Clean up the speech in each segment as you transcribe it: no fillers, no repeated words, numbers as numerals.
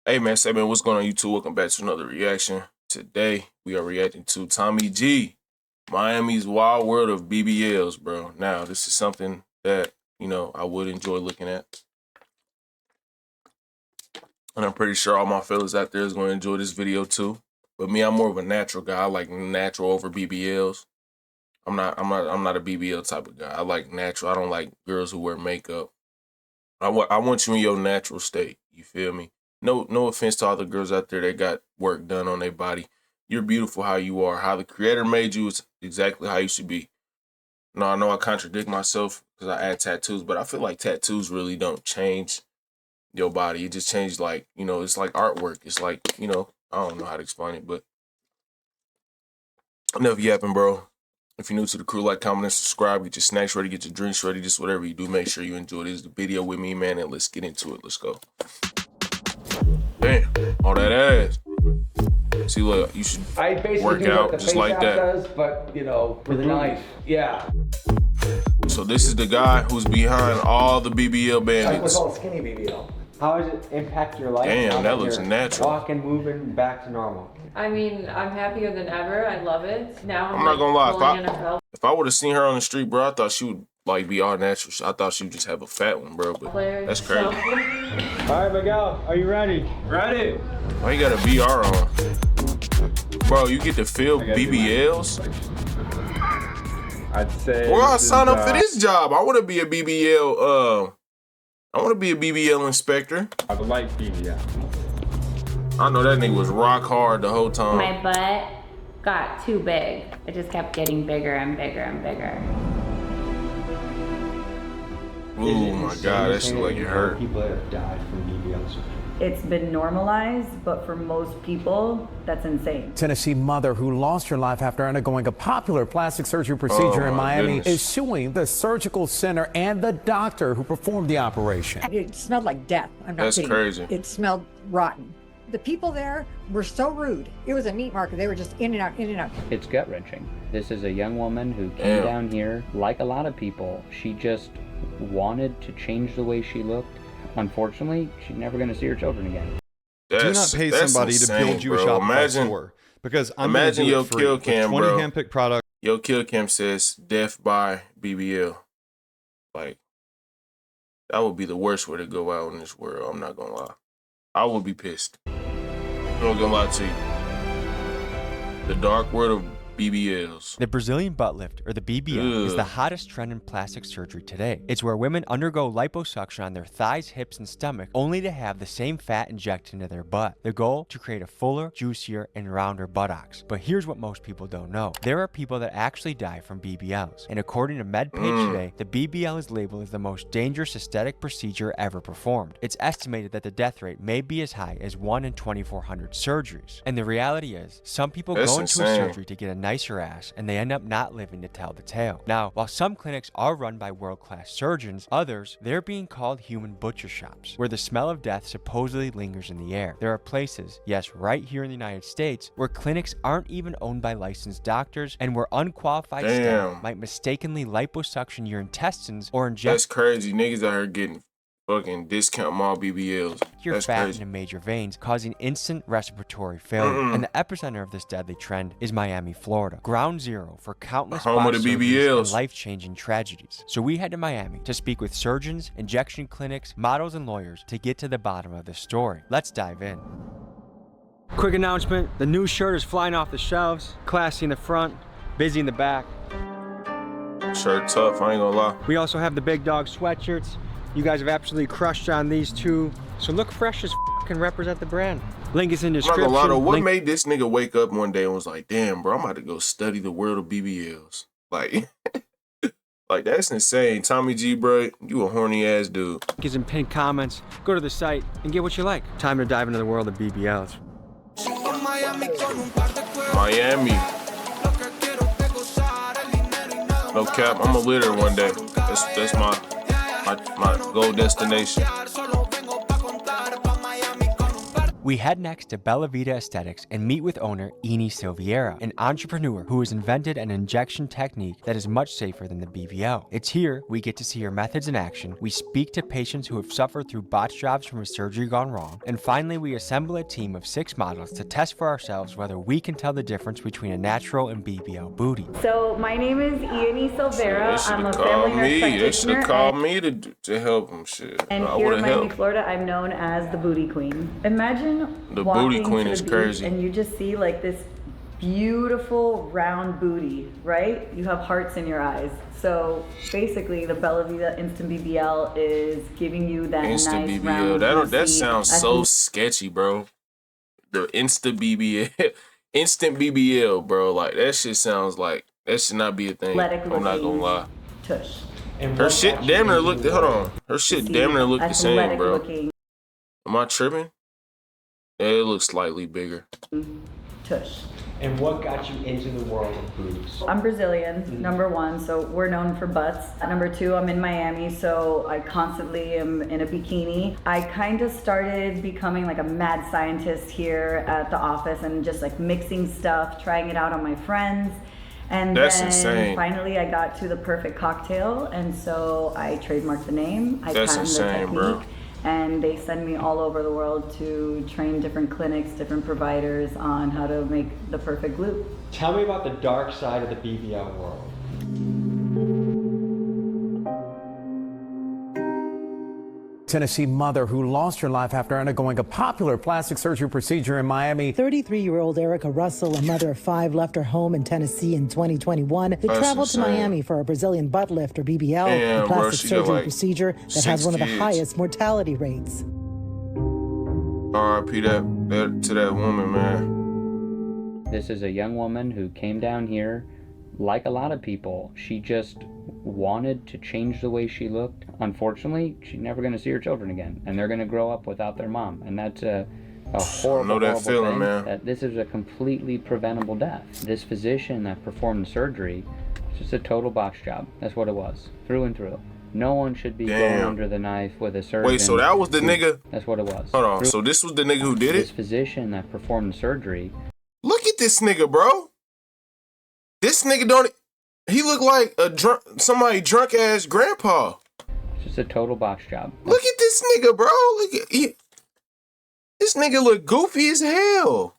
Hey man, say man, what's going on YouTube? Welcome back to another reaction. Today we are reacting to Tommy G, Miami's Wild World of BBLs, bro. Now this is something that I would enjoy looking at, and I'm pretty sure all my fellas out there is going to enjoy this video too. But me, I'm more of a natural guy. I like natural over BBLs. I'm not a BBL type of guy. I like natural. I don't like girls who wear makeup. I want you in your natural state. You feel me? No offense to all the girls out there that got work done on their body. You're beautiful how you are. How the creator made you is exactly how you should be. No, I know I contradict myself because I add tattoos, but I feel like tattoos really don't change your body. It just changes, like, it's like artwork. It's like, I don't know how to explain it, but enough yapping, bro. If you're new to the crew, like, comment, and subscribe. Get your snacks ready, get your drinks ready, just whatever you do, make sure you enjoy this video with me, man, and let's get into it. Let's go. Damn, all that ass. See, look, you should work out just like that. Does, but, with a knife. Yeah. So this is the guy who's behind all the BBL bandits. What's called skinny BBL. How does it impact your life? Damn, that looks natural. Walking, moving, back to normal. I mean, I'm happier than ever. I love it. Now I'm not gonna lie. If I would have seen her on the street, bro, I thought she would like be all natural. I thought she would just have a fat one, bro. But that's crazy. All right, Miguel, are you ready? Ready. Why you got a VR on? Bro, you get to feel BBLs? I'd say. Well, I signed up for this job. I want to be a BBL. I want to be a BBL inspector. I would like BBL. I know that nigga was rock hard the whole time. My butt got too big. It just kept getting bigger and bigger and bigger. Oh my God, that shit like it hurt. People that have died from BBL surgery. It's been normalized, but for most people, that's insane. Tennessee mother who lost her life after undergoing a popular plastic surgery procedure in Miami is suing the surgical center and the doctor who performed the operation. It smelled like death. I'm not kidding. That's crazy. It smelled rotten. The people there were so rude. It was a meat market. They were just in and out, in and out. It's gut-wrenching. This is a young woman who came down here, like a lot of people. She just wanted to change the way she looked. Unfortunately, she's never going to see her children again. Do not pay somebody to build you a Shopify store, because I'm imagine your kill with cam, 20 bro. handpicked products. Your kill cam says death by BBL. Like, that would be the worst way to go out in this world. I'm not gonna lie. I would be pissed. I'm not gonna lie to you. The dark world of BBLs. The Brazilian butt lift, or the BBL, is the hottest trend in plastic surgery today. It's where women undergo liposuction on their thighs, hips, and stomach, only to have the same fat injected into their butt. The goal? To create a fuller, juicier, and rounder buttocks. But here's what most people don't know. There are people that actually die from BBLs. And according to MedPage today, the BBL is labeled as the most dangerous aesthetic procedure ever performed. It's estimated that the death rate may be as high as 1 in 2,400 surgeries. And the reality is, some people go into a surgery to get a nicer ass, and they end up not living to tell the tale. Now, while some clinics are run by world-class surgeons, others, they're being called human butcher shops, where the smell of death supposedly lingers in the air. There are places, yes, right here in the United States, where clinics aren't even owned by licensed doctors, and where unqualified staff might mistakenly liposuction your intestines or inject— That's crazy. Niggas out here getting fucking discount mall BBLs. Your fat into major veins, causing instant respiratory failure. And the epicenter of this deadly trend is Miami, Florida, ground zero for countless home of the BBLs and life-changing tragedies. So we head to Miami to speak with surgeons, injection clinics, models, and lawyers to get to the bottom of this story. Let's dive in. Quick announcement: the new shirt is flying off the shelves. Classy in the front, busy in the back. Shirt tough, I ain't gonna lie. We also have the big dog sweatshirts. You guys have absolutely crushed on these two, so look fresh as f and represent the brand. Link is in the description. I'm not gonna lie, what made this nigga wake up one day and was like, damn, bro, I'm about to go study the world of BBLs? Like, like, that's insane. Tommy G, bro, you a horny ass dude. Link is in pinned comments. Go to the site and get what you like. Time to dive into the world of BBLs. Miami. No cap, I'm gonna live there one day. That's my goal destination. We head next to Bella Vita Aesthetics and meet with owner Eni Silviera, an entrepreneur who has invented an injection technique that is much safer than the BBL. It's here we get to see her methods in action, we speak to patients who have suffered through botch jobs from a surgery gone wrong, and finally we assemble a team of 6 models to test for ourselves whether we can tell the difference between a natural and BBL booty. So my name is Eni Silvera. I'm a family nurse practitioner. They should have called me to help them. Shit. And here in Miami, Florida, I'm known as the Booty Queen. Imagine the walking Booty Queen to is the beach crazy, and you just see like this beautiful round booty, right? You have hearts in your eyes. So basically, the Bella Vita Instant BBL is giving you that Instant nice BBL. round. That sounds so sketchy, bro. The Instant BBL, Instant BBL, bro. Like that shit sounds like that should not be a thing. I'm not gonna lie. Tush. Her shit damn near looked. Hold on. Her shit damn near looked the same, bro. Looking. Am I tripping? It looks slightly bigger. Tush. And what got you into the world of boobs? I'm Brazilian, number one, so we're known for butts. Number two, I'm in Miami, so I constantly am in a bikini. I kind of started becoming like a mad scientist here at the office and just like mixing stuff, trying it out on my friends. And That's then insane. Finally I got to the perfect cocktail, and so I trademarked the name. I That's patented the insane, technique. bro. And they send me all over the world to train different clinics, different providers on how to make the perfect glue. Tell me about the dark side of the BBL world. Tennessee mother who lost her life after undergoing a popular plastic surgery procedure in Miami. 33-year-old Erica Russell, a mother of 5, left her home in Tennessee in 2021 to travel to Miami for a Brazilian butt lift or BBL, a plastic surgery procedure that has one of the highest mortality rates. R.I.P. to that woman, man. This is a young woman who came down here, like a lot of people. She just wanted to change the way she looked. Unfortunately, she's never going to see her children again, and they're going to grow up without their mom, and that's a horrible, horrible feeling, thing. man. This is a completely preventable death. This physician that performed the surgery, it's just a total botch job. That's what it was, through and through. No one should be going under the knife with a surgeon. Wait, so that was the nigga? That's what it was. Hold on, so this was the nigga who did it? This physician that performed the surgery. Look at this nigga, bro. This nigga don't... He look like somebody drunk ass grandpa. It's just a total botch job. Look at this nigga, bro. This nigga look goofy as hell.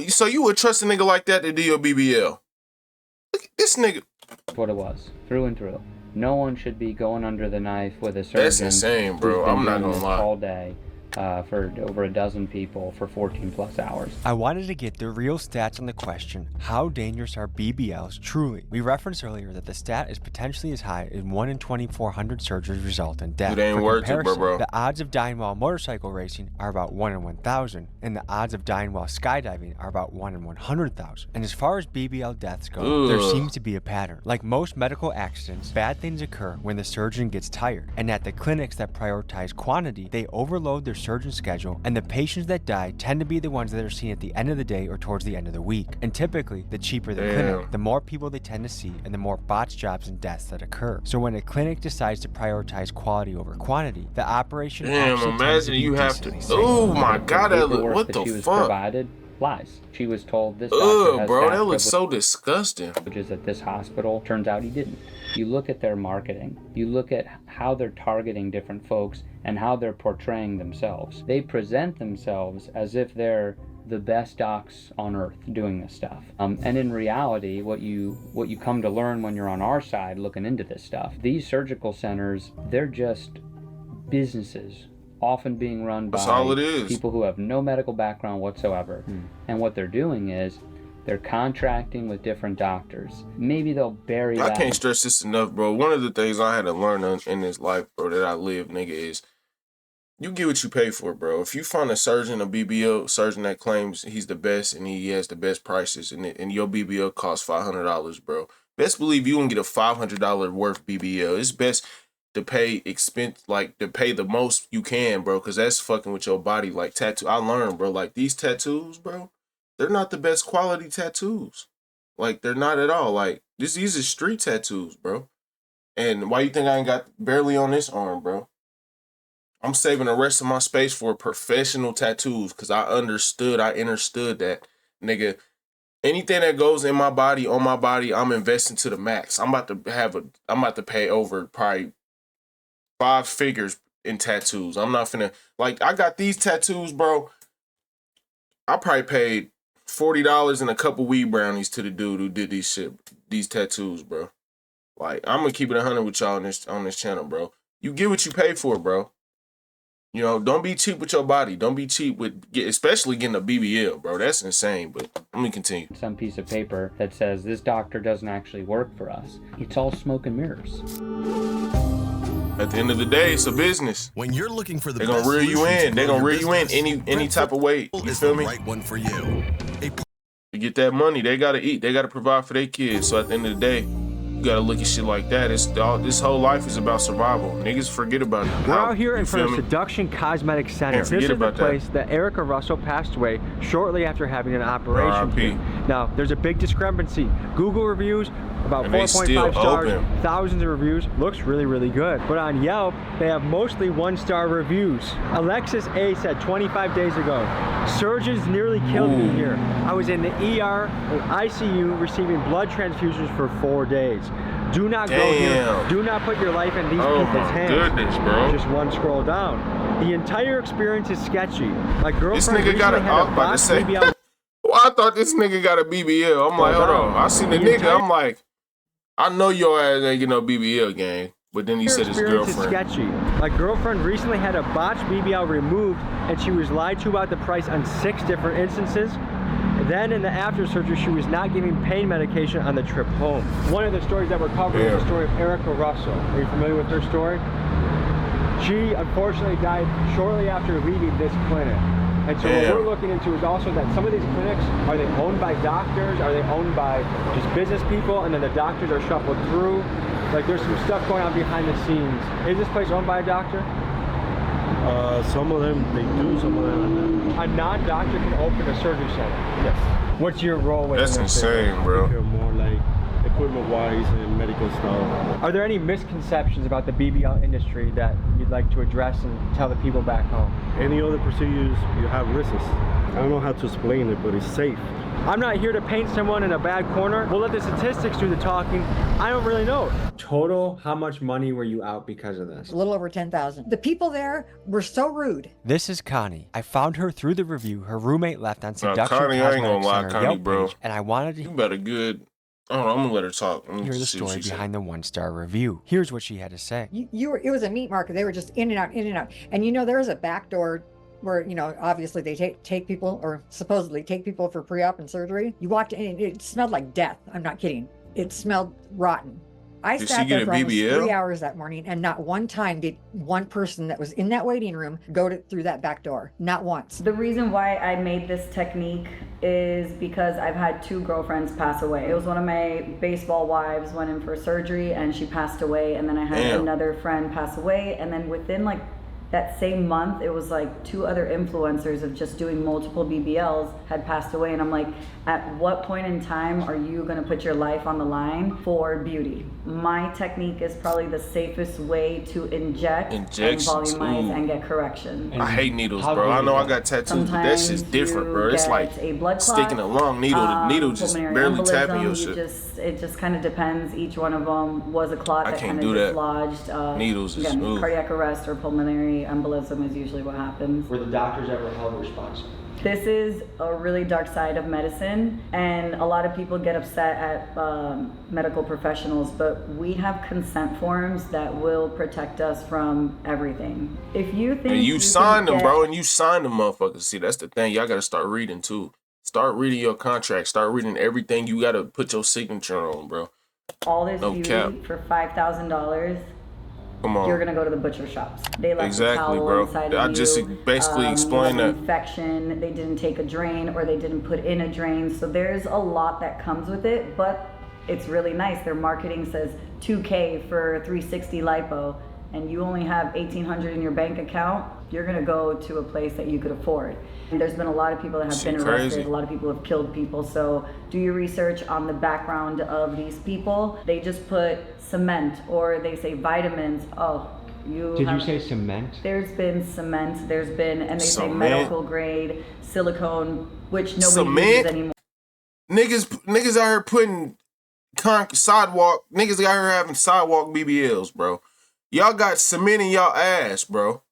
So you would trust a nigga like that to do your BBL? Look at this nigga. That's what it was, through and through. No one should be going under the knife with a surgeon. That's insane, bro. I'm not gonna lie. All day. For over a dozen people for 14 plus hours. I wanted to get the real stats on the question, how dangerous are BBLs truly? We referenced earlier that the stat is potentially as high as 1 in 2,400 surgeries result in death. It ain't worth it, bro. The odds of dying while motorcycle racing are about 1 in 1,000, and the odds of dying while skydiving are about 1 in 100,000. And as far as BBL deaths go, there seems to be a pattern. Like most medical accidents, bad things occur when the surgeon gets tired, and at the clinics that prioritize quantity, they overload their surgeon schedule, and the patients that die tend to be the ones that are seen at the end of the day or towards the end of the week. And typically, the cheaper the clinic, the more people they tend to see, and the more botch jobs and deaths that occur. So when a clinic decides to prioritize quality over quantity, the operation imagine you have to... Oh my god, that look... What the fuck? Provided lies. She was told this doctor has bro, that looks so disgusting. Which is at this hospital. Turns out he didn't. You look at their marketing. You look at how they're targeting different folks and how they're portraying themselves. They present themselves as if they're the best docs on earth doing this stuff. And in reality, what you come to learn when you're on our side looking into this stuff, these surgical centers, they're just businesses, often being run by people who have no medical background whatsoever. And what they're doing is they're contracting with different doctors. Maybe they'll bury that. I can't stress this enough, bro. One of the things I had to learn in this life, bro, that I live, nigga, is you get what you pay for, bro. If you find a surgeon, a BBL surgeon that claims he's the best and he has the best prices, and your BBL costs $500, bro, best believe you gonna get a $500 worth BBL. It's best to pay the most you can, bro, because that's fucking with your body. Like tattoo, I learned, bro, like these tattoos, bro, they're not the best quality tattoos. Like they're not at all. Like these are street tattoos, bro. And why you think I ain't got barely on this arm, bro? I'm saving the rest of my space for professional tattoos because I understood that, nigga, anything that goes in my body, on my body, I'm investing to the max. I'm about to pay over probably 5 figures in tattoos. I'm not finna, like, I got these tattoos, bro. I probably paid $40 and a couple weed brownies to the dude who did these tattoos, bro. Like, I'm gonna keep it 100 with y'all on this channel, bro. You get what you pay for, bro. You know, don't be cheap with your body. Don't be cheap with, especially getting a BBL, bro. That's insane, but let me continue. Some piece of paper that says this doctor doesn't actually work for us. It's all smoke and mirrors. At the end of the day, it's a business. When you're looking for the they're gonna reel you in. They're gonna reel you in any type of way. You feel me? Right one for you. To get that money, they gotta eat. They gotta provide for their kids. So at the end of the day, you gotta look at shit like that. This whole life is about survival. Niggas forget about it. We're out here in front of Seduction Cosmetic Center. This is the place that Erica Russell passed away shortly after having an operation. Now, there's a big discrepancy. Google reviews, about 4.5 stars, thousands of reviews. Looks really, really good. But on Yelp, they have mostly 1-star reviews. Alexis A said 25 days ago, surgeons nearly killed me here. I was in the ER and ICU receiving blood transfusions for 4 days. Do not go here. Do not put your life in these people's hands. Goodness, bro. Just one scroll down. The entire experience is sketchy. My girlfriend this nigga got BBL. Well, I thought this nigga got a BBL. I'm like, hold on. I seen the nigga. I'm like, I know your ass ain't get no BBL, gang. But then he said his girlfriend. Is sketchy. My girlfriend recently had a botched BBL removed, and she was lied to about the price on 6 different instances. Then in the after surgery, she was not giving pain medication on the trip home. One of the stories that we're covering is the story of Erica Russell. Are you familiar with her story? She unfortunately died shortly after leaving this clinic. And so what we're looking into is also that some of these clinics, are they owned by doctors? Are they owned by just business people? And then the doctors are shuffled through? Like, there's some stuff going on behind the scenes. Is this place owned by a doctor? Some of them they do, some of them not. A non-doctor can open a surgery center? Yes. What's your role with That's insane, bro. More like equipment-wise and medical stuff. Are there any misconceptions about the BBL industry that you'd like to address and tell the people back home? Any other procedures, you have risks. I don't know how to explain it, but it's safe. I'm not here to paint someone in a bad corner. We'll let the statistics do the talking. I don't really know. Total, how much money were you out because of this? A little over 10,000. The people there were so rude. This is Connie. I found her through the review her roommate left on Seduction Connie, I ain't gonna lie, Center Connie, Yelp bro. page, and I wanted to You better good. I don't know, I'm gonna let her talk. Hear the story behind the 1-star review. Here's what she had to say. It was a meat market. They were just in and out, in and out. And you know, there was a back door where, you know, obviously they take people, or supposedly take people for pre-op and surgery. You walked in and it smelled like death. I'm not kidding. It smelled rotten. I sat there for almost 3 hours that morning, and not one time did one person that was in that waiting room go through that back door. Not once. The reason why I made this technique is because I've had 2 girlfriends pass away. It was one of my baseball wives went in for surgery and she passed away, and then I had another friend pass away, and then within like that same month, it was like 2 other influencers of just doing multiple BBLs had passed away. And I'm like, at what point in time are you gonna put your life on the line for beauty? My technique is probably the safest way to inject and volumize and get correction. I hate needles, bro. I know I got tattoos, but that shit's different, bro. It's like a blood clot, sticking a long needle. The needle just barely tapping your shit. It just kind of depends. Each one of them was a clot that kind of dislodged. Needles is cardiac arrest or pulmonary embolism is usually what happens. Were the doctors ever held responsible? This is a really dark side of medicine, and a lot of people get upset at medical professionals, but we have consent forms that will protect us from everything. If you think and you signed them, bro, and you signed them, motherfuckers. See, that's the thing. Y'all gotta start reading too. Start reading your contract. Start reading everything. You gotta put your signature on, bro. All this beauty for $5,000. Come on. You're gonna go to the butcher shops. They left exactly, a towel bro. inside I of just basically explained that. Infection. They didn't take a drain, or they didn't put in a drain. So there's a lot that comes with it, but it's really nice. Their marketing says $2K for 360 lipo, and you only have $1,800 in your bank account. You're gonna go to a place that you could afford. And there's been a lot of people that have been arrested. A lot of people have killed people. So do your research on the background of these people. They just put cement, or they say vitamins. Oh, Did you say cement? There's been cement, and they say Cement? medical grade silicone, which nobody Cement? uses anymore. Niggas out here putting sidewalk. Niggas out here having sidewalk BBLs, bro. Y'all got cement in y'all ass, bro.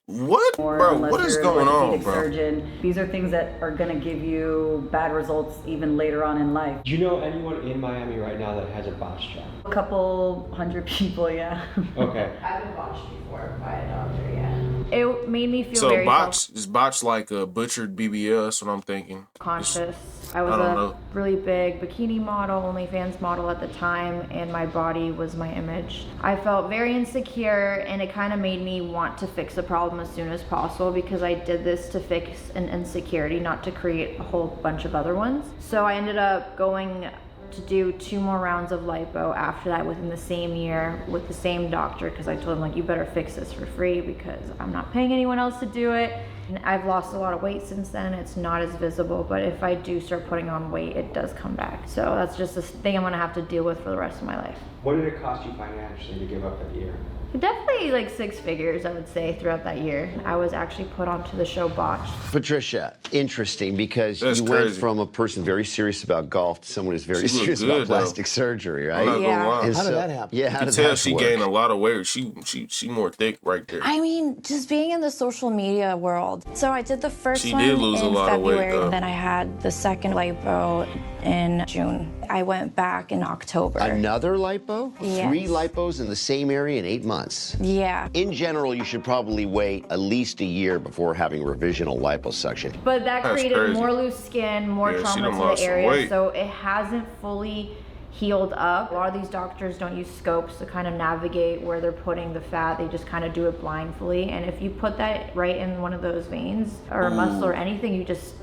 What, bro? What is going on, bro? Surgeon. These are things that are gonna give you bad results even later on in life. Do you know anyone in Miami right now that has a botch job? A couple hundred people, yeah. Okay. I've been botched before by a doctor, yeah. It made me feel So very botch is botch like a butchered BBL? That's what I'm thinking. conscious. I was a really big bikini model, OnlyFans model at the time, and my body was my image. I felt very insecure, and it kind of made me want to fix the problem as soon as possible because I did this to fix an insecurity, not to create a whole bunch of other ones. So I ended up going to do 2 more rounds of lipo after that within the same year with the same doctor, because I told him, like, you better fix this for free because I'm not paying anyone else to do it. And I've lost a lot of weight since then. It's not as visible, but if I do start putting on weight, it does come back. So that's just a thing I'm gonna have to deal with for the rest of my life. What did it cost you financially to give up that year? Definitely like 6 figures, I would say, throughout that year. I was actually put onto the show Botched. Patricia, interesting because you went from a person very serious about golf to someone who's very serious about plastic surgery, right? Yeah. And How did that happen? Yeah, how You did can tell that she work? gained a lot of weight. She more thick right there. I mean, just being in the social media world. So I did the first She one did lose a in lot of weight, February, though. then I had the second lipo in June. I went back in October. Another lipo? Yes. 3 lipos in the same area in 8 months? Yeah. In general, you should probably wait at least a year before having revisional liposuction. But that created more loose skin, more Yeah, she trauma done to lost the some area, weight. so it hasn't fully healed up. A lot of these doctors don't use scopes to kind of navigate where they're putting the fat. They just kind of do it blindly. And if you put that right in one of those veins or a muscle or anything, you just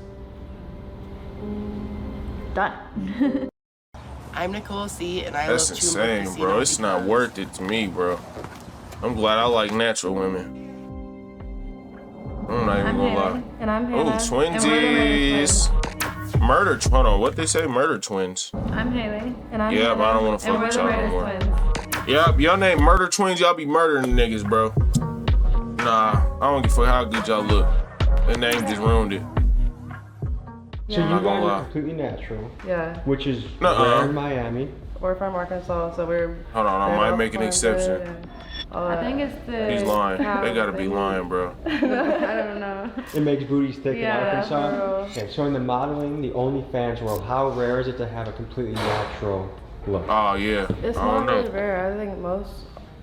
done. I'm Nicole C, and I That's love insane, bro. It's not worth it to me, bro. I'm glad I like natural women. I'm not even gonna lie. And I'm Oh, Hannah. twinsies. Hold on, what they say? Murder twins. I'm Haley. And I'm Yeah, Hannah. but I don't want to And fuck we're with the y'all no Raiders more. twins. Yep, y'all name murder twins. Y'all be murdering niggas, bro. Nah, I don't give a fuck how good y'all look. The name just ruined it. So Yeah. you guys are completely natural. Yeah. Which is Nuh-uh. rare in Miami. We're from Arkansas, so we're. Hold on, I might make an exception. I think it's the. He's lying. cows They gotta be thing. lying, bro. I don't know. It makes booties thick Yeah, in Arkansas. for real. Okay, so in the modeling, the OnlyFans world, how rare is it to have a completely natural look? Oh yeah. It's I don't not really know. rare. I think most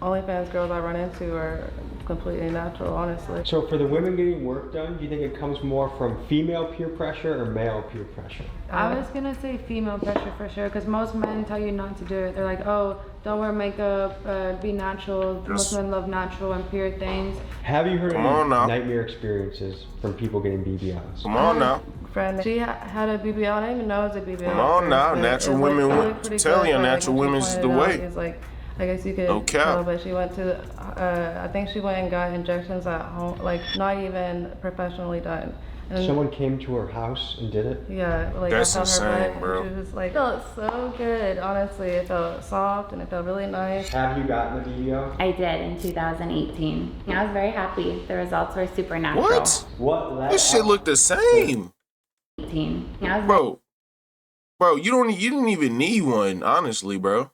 OnlyFans girls I run into are completely natural, honestly. So for the women getting work done, do you think it comes more from female peer pressure or male peer pressure? I was gonna say female pressure for sure, because most men tell you not to do it. They're like, oh, don't wear makeup, be natural. Most men love natural and pure things. Have you heard Come on any now. nightmare experiences from people getting BBLs? Come on now. Friend, she had a BBL. I didn't even know it was a BBL. Come on at now. first, but Natural it was, women really would pretty tell good, you but, natural when she women's pointed the it out, way. It's like, I guess you could No cap. tell, but she went to, I think she went and got injections at home, like not even professionally done. And Someone came to her house and did it? yeah, like That's I felt her insane, butt, bro. and she was just like, it felt so good, honestly. It felt soft and it felt really nice. Have you gotten the BBL? I did in 2018. I was very happy. The results were supernatural. What? What led This shit up- look the same, 18. I was bro. You didn't even need one, honestly, bro.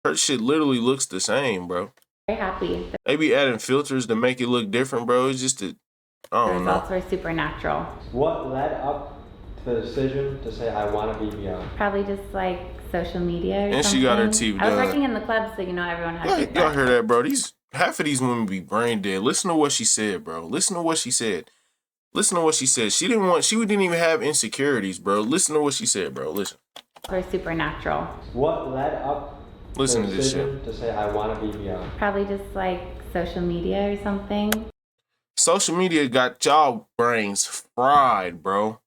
Her shit literally looks the same, bro. very happy. They be adding filters to make it look different, bro. It's just I The don't know. results were supernatural. What led up to the decision to say, I want a BBL? Probably just like social media or And something. she got her teeth I was done. working in the club, so you know everyone has Y'all, their y'all hear that, bro? Half of these women be brain dead. Listen to what she said, bro. Listen to what she said. Listen to what she said. She didn't even have insecurities, bro. Listen to what she said, bro. Listen. were supernatural. What led up Listen to to the this decision shit. to say, I want a BBL? Probably just like social media or something. Social media got y'all brains fried, bro.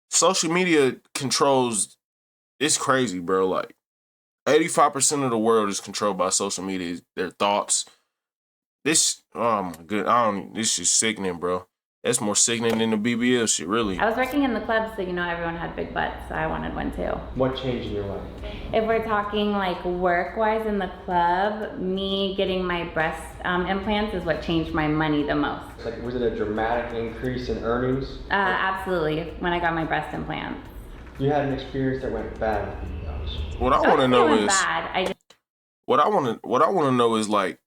Social media controls. It's crazy, bro. Like 85% of the world is controlled by social media. Their thoughts. This, oh my god, this is sickening, bro. That's more sickening than the BBL shit, really. I was working in the club, so you know everyone had big butts, so I wanted one too. What changed in your life? If we're talking like work-wise in the club, me getting my breast implants is what changed my money the most. Like, was it a dramatic increase in earnings? Absolutely, when I got my breast implants. You had an experience that went bad with BBLs. What I want to know is bad. what I want to know is like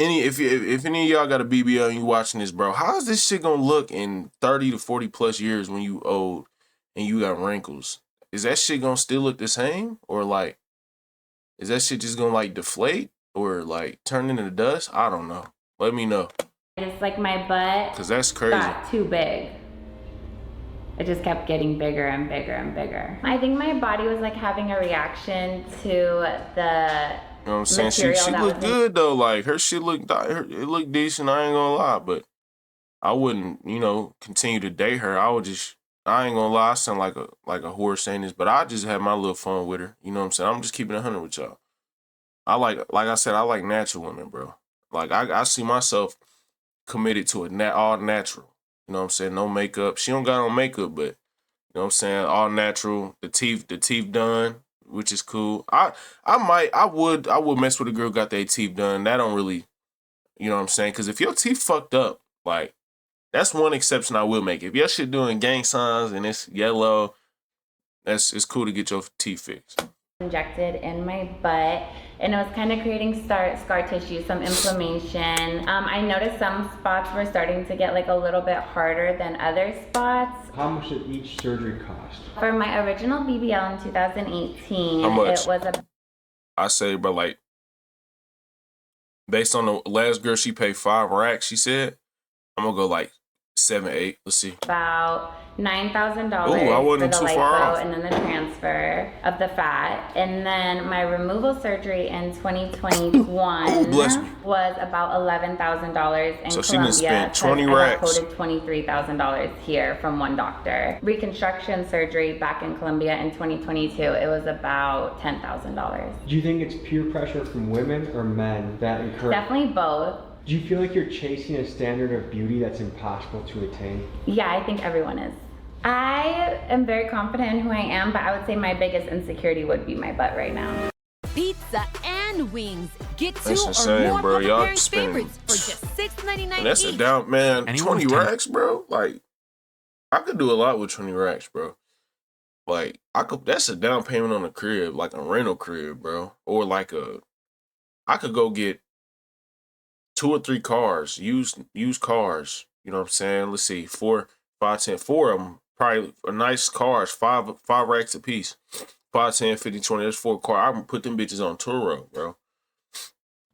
if any of y'all got a BBL and you watching this, bro, how is this shit gonna look in 30 to 40 plus years when you old and you got wrinkles? Is that shit gonna still look the same, or like is that shit just gonna like deflate or like turn into dust? I don't know. Let me know. It's like my butt, cause that's crazy, got too big. It just kept getting bigger and bigger and bigger. I think my body was like having a reaction to the you know what I'm saying? She looked good though. Like her shit looked, it looked decent. I ain't gonna lie, but I wouldn't, continue to date her. I ain't gonna lie. I sound like a whore saying this, but I just have my little fun with her. You know what I'm saying? I'm just keeping it 100 with y'all. Like I said, I like natural women, bro. Like I see myself committed to all natural. You know what I'm saying? No makeup. She don't got on makeup, but you know what I'm saying? All natural. The teeth done, which is cool. I would mess with a girl who got their teeth done. That don't really, you know what I'm saying? Because if your teeth fucked up, like, that's one exception I will make. If your shit doing gang signs and it's yellow, it's cool to get your teeth fixed. Injected in my butt, and it was kind of creating scar tissue, some inflammation. I noticed some spots were starting to get like a little bit harder than other spots. How much did each surgery cost? For my original BBL in 2018, how much? It was I say, bro, like, based on the last girl, she paid 5 racks, she said. I'm gonna go like 7, 8. Let's see. About $9,000 I wasn't for the too far off. lipo and then the transfer of the fat. And then my removal surgery in 2021 was about $11,000 in so Colombia. She done spent 20 I racks. quoted $23,000 here from one doctor. Reconstruction surgery back in Colombia in 2022, it was about $10,000. Do you think it's peer pressure from women or men that encourage? Definitely both. Do you feel like you're chasing a standard of beauty that's impossible to attain? Yeah, I think everyone is. I am very confident in who I am, but I would say my biggest insecurity would be my butt right now. Pizza and wings. Get 2 That's or insane, more bro. Y'all Papa spending favorites for just $6.99 that's each. a down, man. 20 racks, bro. Like, I could do a lot with 20 racks, bro. Like, that's a down payment on a crib, like a rental crib, bro. Or like I could go get 2 or 3 cars, used cars. You know what I'm saying? Let's see, 4, 5, 10, 4 of them. Probably a nice cars, 5 racks a piece. 5, 10, 50, 20. There's 4 cars. I can put them bitches on Turo, bro. You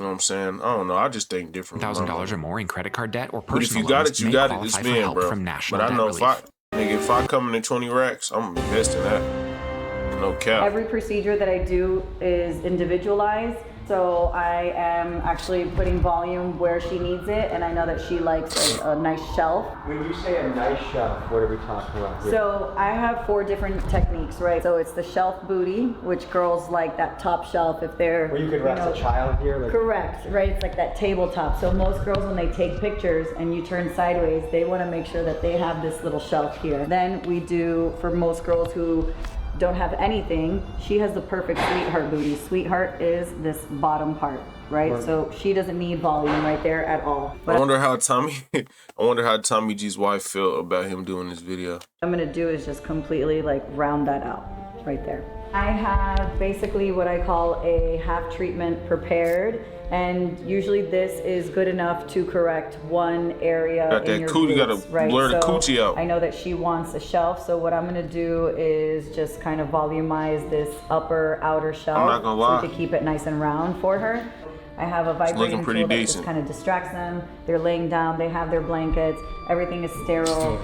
know what I'm saying? I don't know. I just think different. $1,000 or more in credit card debt or but personal if you got loans it, you may got it. qualify It's for men, help bro. from National But I Debt know Relief. if I come in 20 racks, I'm gonna invest in that. No cap. Every procedure that I do is individualized. So I am actually putting volume where she needs it, and I know that she likes a nice shelf. When you say a nice shelf, what are we talking about here? So I have 4 different techniques, right? So it's the shelf booty, which girls like that top shelf if they're... Where you could rest a child here? Like... Correct, right? It's like that tabletop. So most girls, when they take pictures and you turn sideways, they want to make sure that they have this little shelf here. Then we do, for most girls who don't have anything, she has the perfect sweetheart booty. Sweetheart is this bottom part, right? So she doesn't need volume right there at all. But I wonder how Tommy G's wife felt about him doing this video. what I'm gonna do is just completely like round that out right there. I have basically what I call a half treatment prepared, and usually this is good enough to correct one area Got in that your coochie, you boobs, gotta right? blur the So coochie out. I know that she wants a shelf, so what I'm gonna do is just kind of volumize this upper outer shelf. I'm not gonna lie. So to keep it nice and round for her. I have a vibrating pretty tool that decent. just kind of distracts them. They're laying down, they have their blankets, everything is sterile.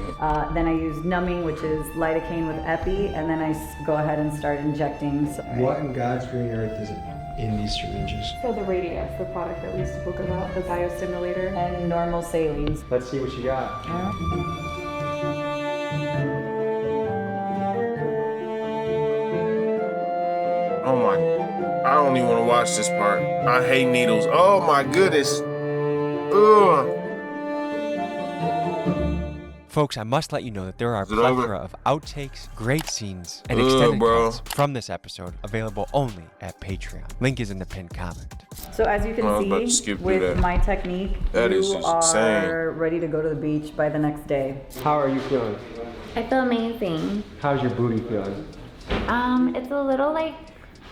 Then I use numbing, which is lidocaine with epi, and then I go ahead and start injecting. So, What in God's green earth is it in these syringes? So the Radius, the product that we spoke about, the biostimulator. And normal salines. Let's see what you got. Oh my, I don't even want to watch this part. I hate needles. Oh my goodness. Ugh. Folks, I must let you know that there are a plethora of outtakes, great scenes, and extended cuts from this episode available only at Patreon. Link is in the pinned comment. So as you can see, with my technique, you are ready to go to the beach by the next day. How are you feeling? I feel amazing. How's your booty feeling? It's a little like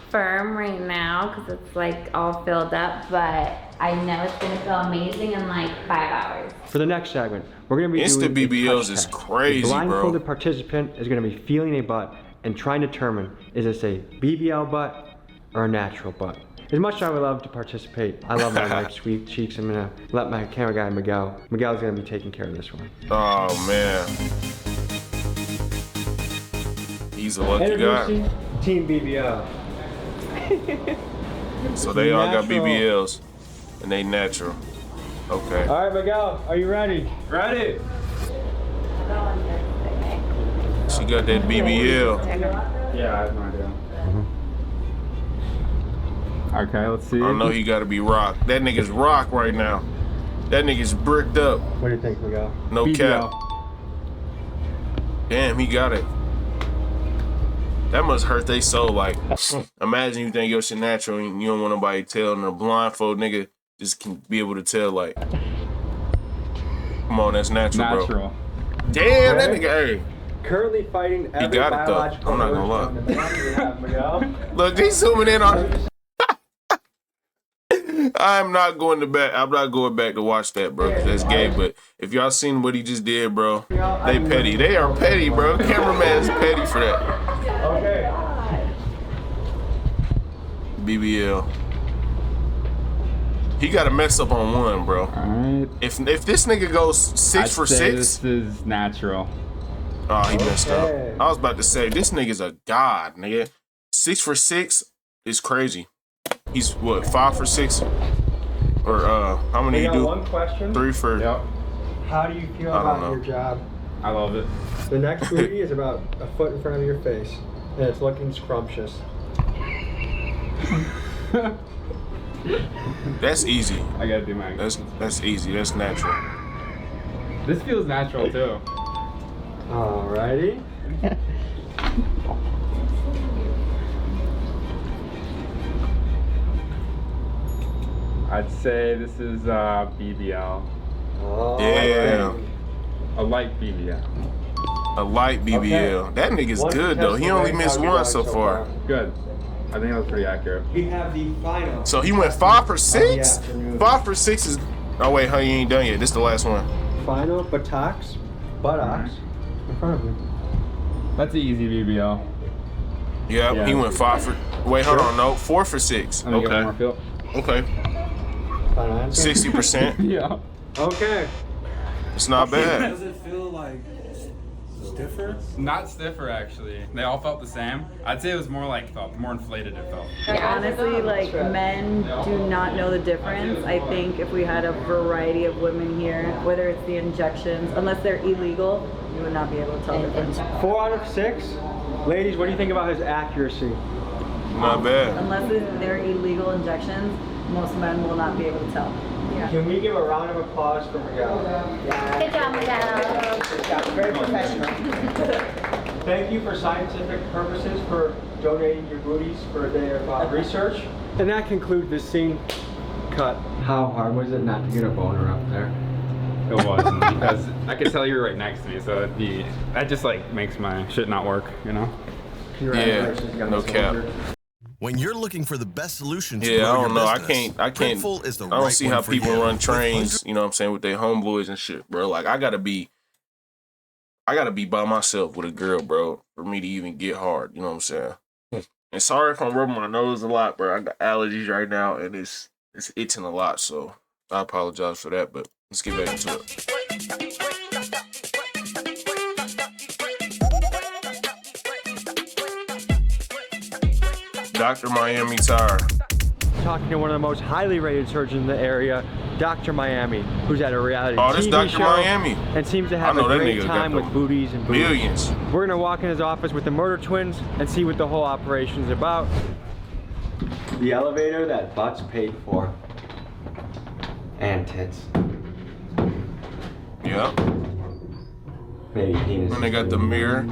firm right now because it's like all filled up, but I know it's gonna feel amazing in like 5 hours. For the next segment, we're gonna be Instant doing BBLs is crazy, the blindfolded bro. participant is gonna be feeling a butt and trying to determine, is this a BBL butt or a natural butt? As much as I would love to participate, I love my wife's sweet cheeks. I'm gonna let my camera guy, Miguel's gonna be taking care of this one. Oh, man. He's a lucky guy. Team BBL. So they all got BBLs, and they natural. Okay. All right, Miguel, are you ready? Ready. She got that BBL. Yeah, I have no idea. Okay, let's see. I know he gotta be rock. That nigga's rock right now. That nigga's bricked up. What do you think, Miguel? No BBL. cap. Damn, he got it. That must hurt they soul. Like, imagine you think your shit natural and you don't want nobody to tell, and a blindfold nigga just can be able to tell, like, come on, that's natural, bro. Damn, that nigga, hey. Currently fighting every he got it, though. I'm not gonna lie. Look, he's zooming in on I'm not going back to watch that, bro, because that's gay. But if y'all seen what he just did, bro, they petty. They are petty, bro. Cameraman's petty for that. Okay. BBL. He got to mess up on one, bro. All right. If this nigga goes 6 for 6, this is natural. Oh, he messed up. I was about to say this nigga's a god, nigga. 6 for 6 is crazy. He's what, 5 for 6? Or how many you do? One question. 3 for. Yep. How do you feel about your job? I love it. The next booty is about a foot in front of your face, and it's looking scrumptious. That's easy. I gotta do mine. That's easy. That's natural. This feels natural too. Alrighty. I'd say this is BBL. Oh, damn. A light BBL. A light BBL. Okay. That nigga's good though. He only missed one so far. Good. I think that was pretty accurate. We have the final. So he went 5 for 6? 5 for 6 is. Oh wait, honey, you ain't done yet. This is the last one. Final buttocks in front of him. That's an easy BBL. Yeah, he went 5 for. Wait, hold on, no, 4 for 6. Okay. Get one more feel. Okay. 60%. Yeah. Okay. It's not bad. Does it feel like stiffer? Not stiffer, actually. They all felt the same. I'd say it was more like more inflated. It felt. Honestly, like men do not know the difference. I think if we had a variety of women here, whether it's the injections, unless they're illegal, you would not be able to tell the difference. 4 out of 6. Ladies, what do you think about his accuracy? Not bad. Unless they're illegal injections, most men will not be able to tell. Yeah. Can we give a round of applause for Miguel? Yeah. Good job, Miguel. Good job. Very professional. Thank you for scientific purposes for donating your booties for their research. And that concludes this scene cut. How hard was it not to get a boner up there? It wasn't, because I could tell you were right next to me, so that just like makes my shit not work, you know? Yeah, no cap. When you're looking for the best solution to I don't know. business, I can't. I don't see how people run trains, you know what I'm saying, with their homeboys and shit, bro. Like I gotta be by myself with a girl, bro, for me to even get hard. You know what I'm saying? And sorry if I'm rubbing my nose a lot, bro. I got allergies right now, and it's itching a lot, so I apologize for that. But let's get back into it. Dr. Miami Tire. Talking to one of the most highly rated surgeons in the area, Dr. Miami, who's at a reality this TV Dr. show Miami. And seems to have a great time with booties and booties. Millions. We're gonna walk in his office with the murder twins and see what the whole operation's about. The elevator that butts paid for. And tits. Yeah. Maybe penis. And they got the mirror.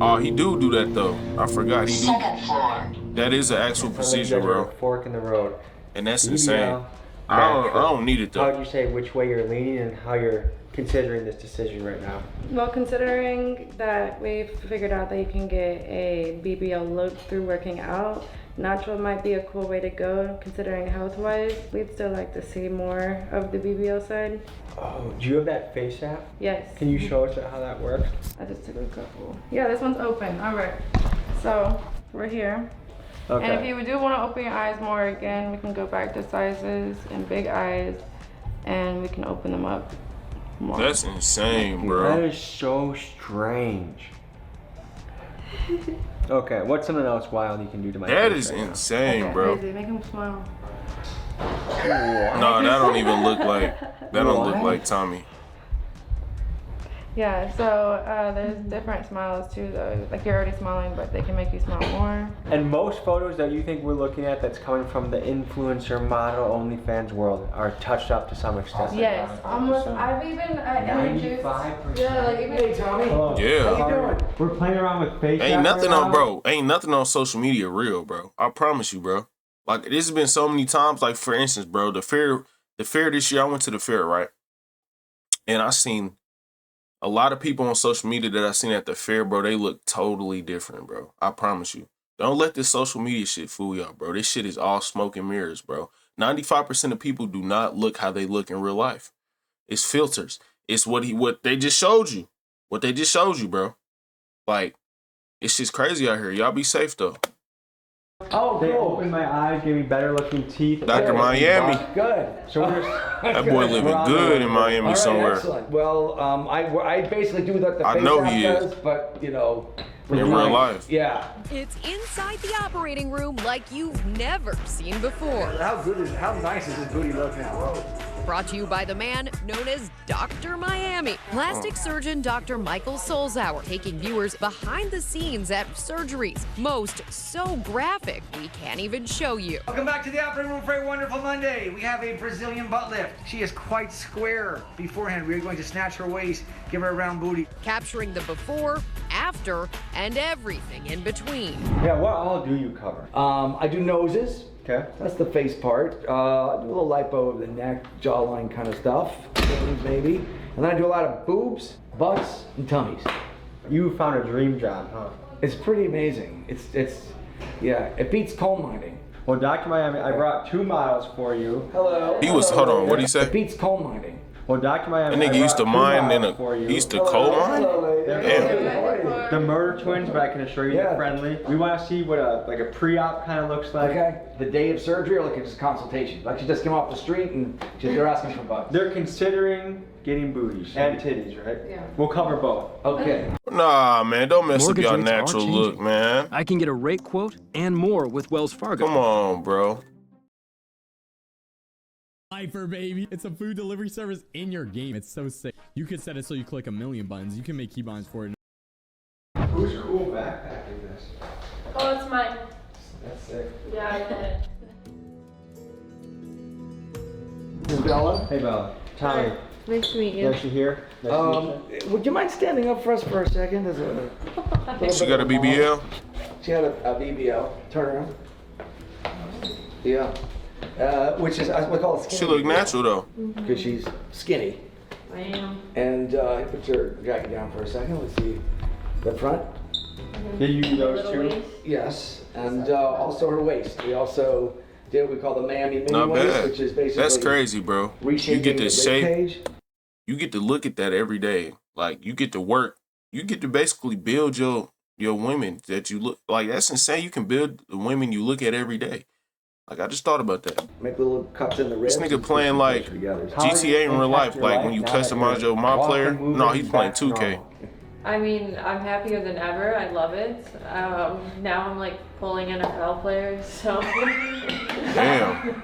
Oh, he do that though. I forgot he do. That is an actual procedure, bro. Fork in the road. And that's insane. I don't need it though. How would you say which way you're leaning and how you're considering this decision right now? Well, considering that we've figured out that you can get a BBL look through working out, natural might be a cool way to go. Considering health-wise, we'd still like to see more of the BBL side. Oh, do you have that face app? Yes. Can you show us how that works? I just took a couple. Yeah, this one's open. All right. So we're here. Okay. And if you do want to open your eyes more again, we can go back to sizes and big eyes, and we can open them up more. That's insane, bro. That is so strange. Okay, what's something else wild you can do to my That face is right now? insane, Okay, bro. crazy. Make him smile. No, that don't even look like. That don't look like Tommy. Yeah, so there's different smiles too though. Like you're already smiling, but they can make you smile more. And most photos that you think we're looking at that's coming from the influencer model OnlyFans world are touched up to some extent. Yes, almost. I've even introduced. 95%. Yeah, like even. Hey, Tommy. Yeah. How you doing? We're playing around with face. Ain't nothing on, bro. Ain't nothing on social media real, bro. I promise you, bro. Like this has been so many times. Like for instance, bro, the fair this year. I went to the fair, right? And I seen a lot of people on social media that I seen at the fair, bro. They look totally different, bro. I promise you. Don't let this social media shit fool y'all, bro. This shit is all smoke and mirrors, bro. 95% of people do not look how they look in real life. It's filters. It's what they just showed you. What they just showed you, bro. Like, it's just crazy out here. Y'all be safe though. Oh, they opened my eyes, gave me better looking teeth. Dr. Miami. Good. So we're That boy living good in Miami All right, somewhere. excellent. Well, I basically do what the I face know app he does, is. but you know, In real life. Yeah. It's inside the operating room like you've never seen before. How nice is this booty look now? Brought to you by the man known as Dr. Miami, plastic surgeon Dr. Michael Solzauer, taking viewers behind the scenes at surgeries, most so graphic we can't even show you. Welcome back to the operating room for a wonderful Monday. We have a Brazilian butt lift. She is quite square. Beforehand, we are going to snatch her waist, give her a round booty. Capturing the before, after, and everything in between. Yeah, what all do you cover? I do noses. Okay. That's the face part. I do a little lipo of the neck, jawline kind of stuff, maybe. And then I do a lot of boobs, butts, and tummies. You found a dream job, huh? It's pretty amazing. Yeah, it beats coal mining. Well, Dr. Miami, I brought 2 models for you. Hello. Hold on, what'd he say? It beats coal mining. Well, Dr. Miami, That nigga used to mine he used to coal mine? Damn. The murder twins, but I can assure you they're friendly. We want to see what a pre-op kind of looks like. Okay. The day of surgery or like it's a consultation? Like she just came off the street and they're asking for bucks. They're considering getting booties and titties, right? Yeah. We'll cover both. Okay. Nah, man, don't mess Mortgage up your rates are natural changing. look, man. I can get a rate quote and more with Wells Fargo. Come on, bro. Hyper, baby. It's a food delivery service in your game. It's so sick. You could set it so you click 1,000,000 buttons. You can make keybinds for it. Who's cool backpacking this? Oh, it's mine. That's sick. Yeah, I love it. This is Bella. Hey, Bella. Tommy. Nice to meet you. Is she here? Nice to meet you. Would you mind standing up for us for a second? She got a BBL? She had a BBL. Turn around. Yeah. Which is, we call it skinny. She look natural though. Because she's skinny. I am. And put your jacket down for a second. Let's see the front. Did you do those two? Yes. And also her waist. We also did what we call the Miami mini Not waist, bad. which is basically That's crazy, bro. You reshaping get to the shape. rib cage. You get to look at that every day. Like you get to work. You get to basically build your women that you look like. That's insane. You can build the women you look at every day. Like I just thought about that. Make little cuts in the ribs. This nigga playing like GTA in real life. Like when you customize your mod player. No, he's playing 2K. I mean, I'm happier than ever. I love it. Now I'm like pulling NFL players, so. Damn.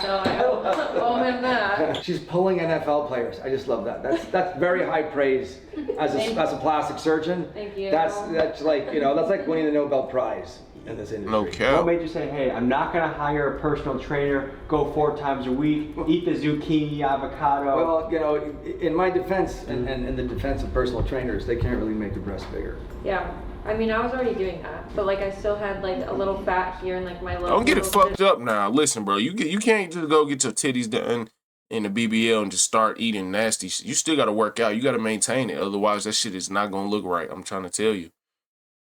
So I owe him that. She's pulling NFL players. I just love that. That's very high praise as a plastic surgeon. Thank you. That's like that's like winning the Nobel Prize. in this industry. No cap. What made you say, hey, I'm not gonna hire a personal trainer, go 4 times a week, eat the zucchini, avocado? Well, you know, in my defense, and in the defense of personal trainers, they can't really make the breast bigger. Yeah. I mean, I was already doing that, but like I still had like a little fat here and like my lower. Don't get it fucked up now. Listen, bro, you can't just go get your titties done in the BBL and just start eating nasty shit. You still got to work out. You got to maintain it. Otherwise, that shit is not going to look right. I'm trying to tell you.